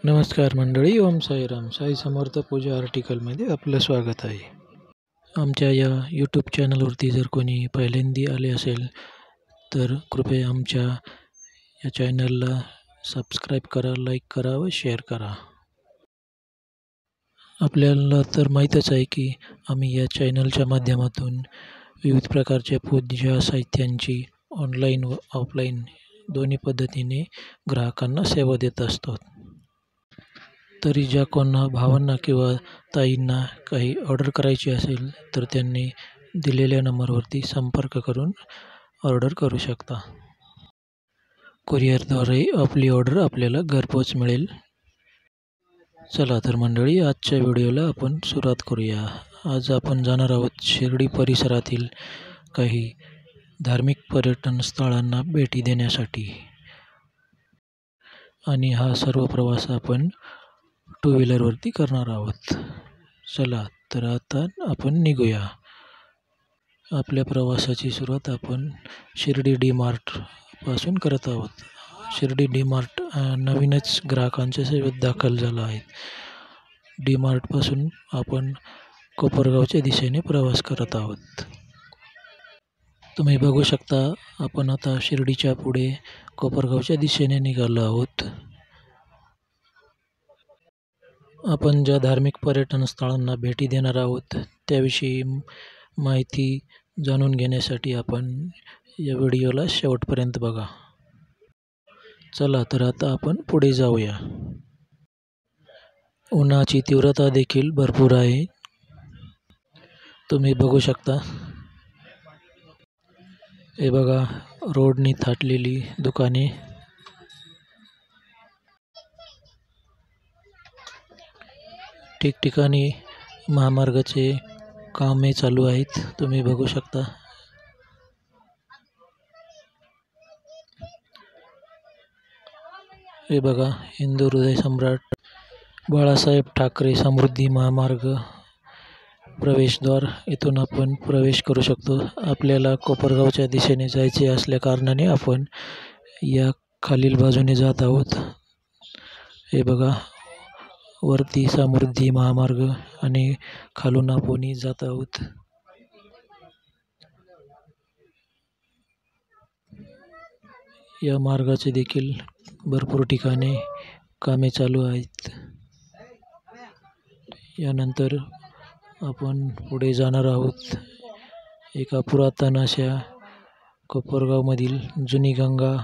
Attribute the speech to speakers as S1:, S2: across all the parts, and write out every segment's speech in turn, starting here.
S1: नमस्कार मंडळी. ओम साईराम. साई समर्थ पूजा आर्टिकलमध्ये आपलं स्वागत आहे. आमच्या या यूट्यूब चॅनलवरती जर कोणी पहिल्यांदा आले असेल तर कृपया आमच्या या चॅनलला सबस्क्राईब करा, लाईक करा व शेअर करा. आपल्याला तर माहीतच आहे की आम्ही या चॅनलच्या माध्यमातून विविध प्रकारच्या पूजा साहित्यांची ऑनलाईन व ऑफलाईन दोन्ही पद्धतीने ग्राहकांना सेवा देत असतो. तरी ज्या कोणा भावांना किंवा ताईंना काही ऑर्डर करायची असेल तर त्यांनी दिलेल्या नंबरवरती संपर्क करून ऑर्डर करू शकता. कुरिअरद्वारे आपली ऑर्डर आपल्याला घरपोच मिळेल. चला तर मंडळी, आजच्या व्हिडिओला आपण सुरुवात करूया. आज आपण जाणार आहोत शिर्डी परिसरातील काही धार्मिक पर्यटन स्थळांना भेटी देण्यासाठी. आणि हा सर्व प्रवास आपण 2 व्हीलरवरती करणार आहोत. चला तर आता आपण निघूया. आपल्या प्रवासाची सुरुवात आपण शिर्डी डी मार्ट पासून करत आहोत. शिर्डी डी मार्ट नवीनच ग्राहकांच्या सेवेत दाखल झाला आहे. डी मार्टपासून आपण कोपरगावच्या दिशेने प्रवास करत आहोत. तुम्ही बघू शकता, आपण आता शिर्डीच्या पुढे कोपरगावच्या दिशेने निघालो आहोत. आपण ज्या धार्मिक पर्यटन स्थळांना भेटी देणार आहोत त्याविषयी माहिती जाणून घेण्यासाठी आपण या व्हिडिओला शेवटपर्यंत बघा. चला तर आता आपण पुढे जाऊया. उन्हाची तीव्रता देखील भरपूर आहे. तुम्ही बघू शकता, हे बघा, रोडनी थाटलेली दुकाने. ठिकठिकाणी महामार्गाचे कामे चालू आहेत. तुम्ही बघू शकता. हे बघा, हिंदू हृदय सम्राट बाळासाहेब ठाकरे समृद्धी महामार्ग प्रवेशद्वार. इथून आपण प्रवेश करू शकतो. आपल्याला कोपरगावच्या दिशेने जायचे असल्या कारणाने आपण या खालील बाजूने जात आहोत. हे बघा, वरती समृद्धी महामार्ग आणि खालून आपण जात आहोत. या मार्गाचे देखील भरपूर ठिकाणी कामे चालू आहेत. यानंतर आपण पुढे जाणार आहोत. एका पुरातन अशा कोपरगावमधील जुनी गंगा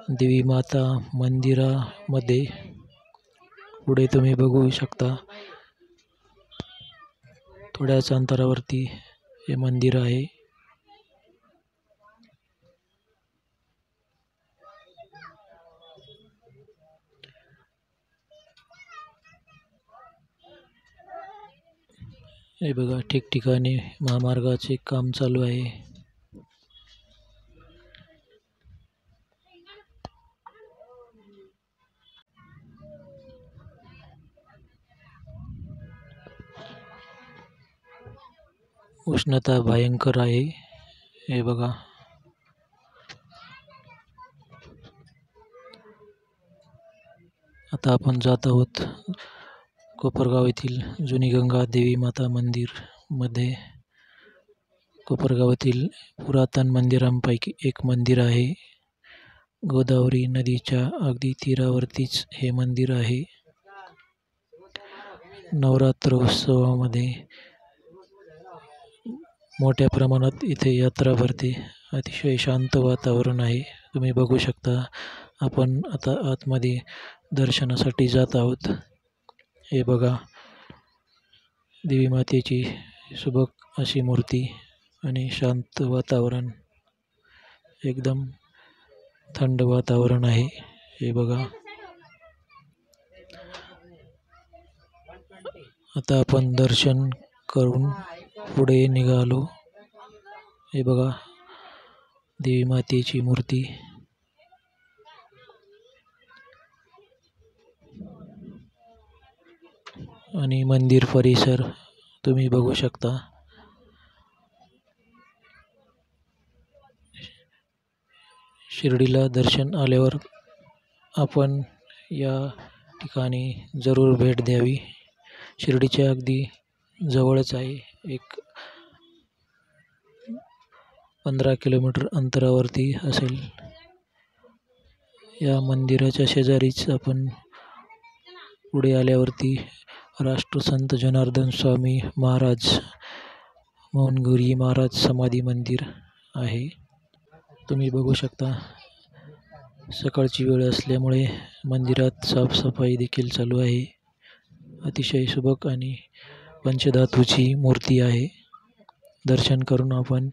S1: देवी माता मंदिरामध्ये. पुढे तुम्ही बघू शकता, थोड्याच अंतरावरती हे मंदिर आहे. हे बघा, ठिकठिकाणी महामार्गाचे काम चालू आहे. उष्णता भयंकर आहे. हे बघा, आता आपण जात आहोत कोपरगाव येथील जुनी गंगा देवी माता मंदिर मध्ये. कोपरगावातील पुरातन मंदिरांपैकी एक मंदिर आहे. गोदावरी नदीच्या अगदी तीरावरतीच हे मंदिर आहे. नवरात्रोत्सवामध्ये मोठ्या प्रमाणात इथे यात्रा भरते. अतिशय शांत वातावरण आहे. तुम्ही बघू शकता. आपण आता आतमध्ये दर्शनासाठी जात आहोत. हे बघा, देवी मातेची सुबक अशी मूर्ती आणि शांत वातावरण, एकदम थंड वातावरण आहे. हे बघा, आता आपण दर्शन करून पुढे निघालो. हे बघा, देवी मातेची मूर्ती. आणि मंदिर परिसर तुम्ही बघू शकता. शिर्डीला दर्शन आल्यावर आपण या ठिकाणी जरूर भेट द्यावी. शिर्डीच्या अगदी जवळच आहे. एक 15 किलोमीटर अंतरावरती असेल. या मंदिराच्या शेजारीच आपण पुढे आल्यावरती राष्ट्रसंत जनार्दन स्वामी महाराज मौनगिरी महाराज समाधी मंदिर आहे. तुम्ही बघू शकता. सकाळची वेळ असल्यामुळे मंदिरात साफसफाई देखील चालू आहे. अतिशय सुबक आणि पंचधातूची मूर्ती आहे. दर्शन करून आपण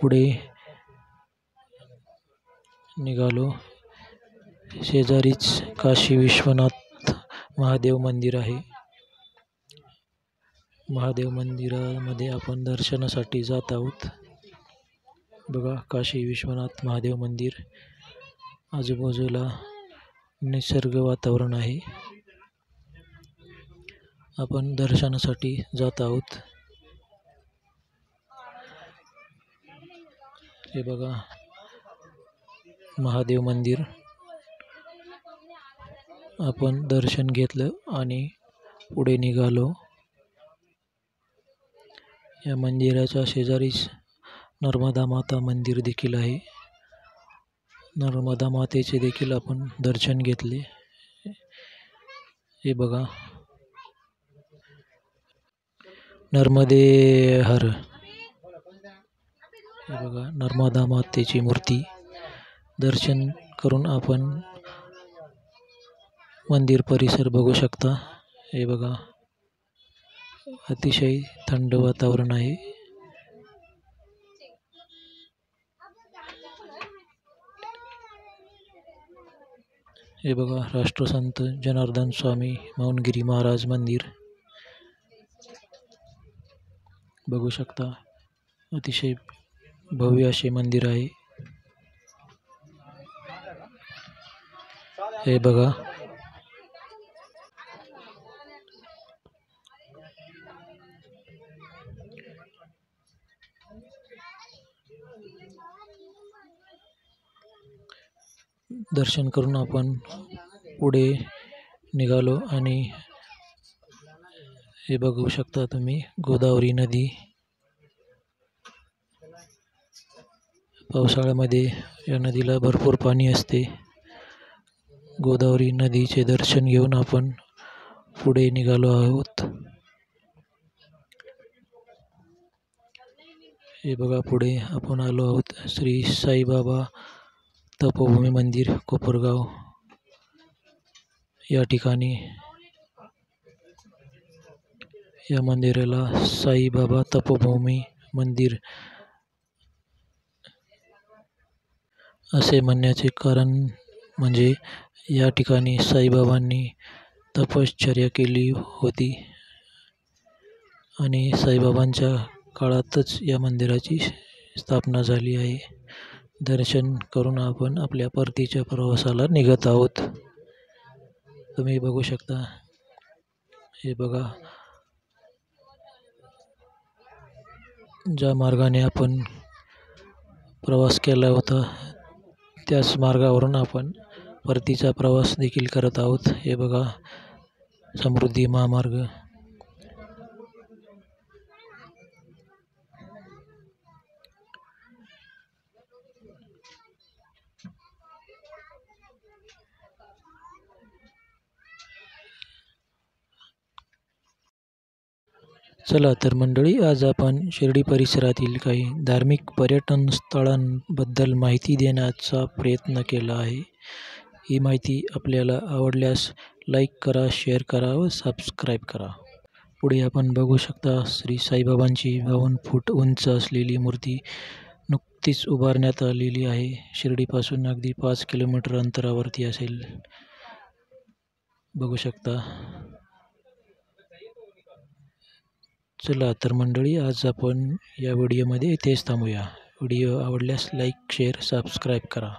S1: पुढे निघालो. शेजारीच काशी विश्वनाथ महादेव मंदिर आहे. महादेव मंदिरामध्ये आपण दर्शनासाठी जात आहोत. बघा, काशी विश्वनाथ महादेव मंदिर. आजूबाजूला निसर्ग वातावरण आहे. आपण दर्शनासाठी जात आहोत. हे बघा, महादेव मंदिर. आपण दर्शन घेतलं आणि पुढे निघालो. या मंदिराच्या शेजारीच नर्मदा माता मंदिर देखील आहे. नर्मदा मातेचे देखील आपण दर्शन घेतले. हे बघा, नर्मदे हर. हे बघा, नर्मदा मातेची मूर्ती. दर्शन करून आपण मंदिर परिसर बघू शकता. हे बघा, अतिशय थंड वातावरण आहे. हे बघा, राष्ट्रसंत जनार्दन स्वामी मौनगिरी महाराज मंदिर बघू शकता. अतिशय भव्य असे मंदिर आहे. हे बघा, दर्शन करून आपण पुढे निघालो आणि हे बघू शकता तुम्ही, गोदावरी नदी. पावसाळ्यामध्ये या नदीला भरपूर पाणी असते. गोदावरी नदीचे दर्शन घेऊन आपण पुढे निघालो आहोत. हे बघा, पुढे आपण आलो आहोत. श्री साईबाबा तपोभूमी मंदिर, कोपरगाव. या ठिकाणी या मंदिराला साईबाबा तपोभूमी मंदिर असे म्हणण्याचे कारण म्हणजे या ठिकाणी साईबाबांनी तपश्चर्या केली होती आणि साईबाबांच्या काळातच या मंदिराची स्थापना झाली आहे. दर्शन करून आपण आपल्या परतीच्या प्रवासाला निघत आहोत. तुम्ही बघू शकता. हे बघा, ज्या मार्गाने आपण प्रवास केला होता त्याच मार्गावरून आपण परतीचा प्रवास देखील करत आहोत. हे बघा, समृद्धी महामार्ग. चला तर मंडळी, आज आपण शिर्डी परिसरातील काही धार्मिक पर्यटन स्थळांबद्दल माहिती देण्याचा प्रयत्न केला आहे. ही माहिती आपल्याला आवडल्यास लाईक करा, शेअर करा व सबस्क्राईब करा. पुढे आपण बघू शकता, श्री साईबाबांची 52 फूट उंच असलेली मूर्ती नुकतीच उभारण्यात आलेली आहे. शिर्डीपासून अगदी 5 किलोमीटर अंतरावरती असेल. बघू शकता. चला तर मंडळी, आज आपण या व्हिडिओमध्ये इथेच थांबूया. व्हिडिओ आवडल्यास लाईक, शेअर, सबस्क्राईब करा.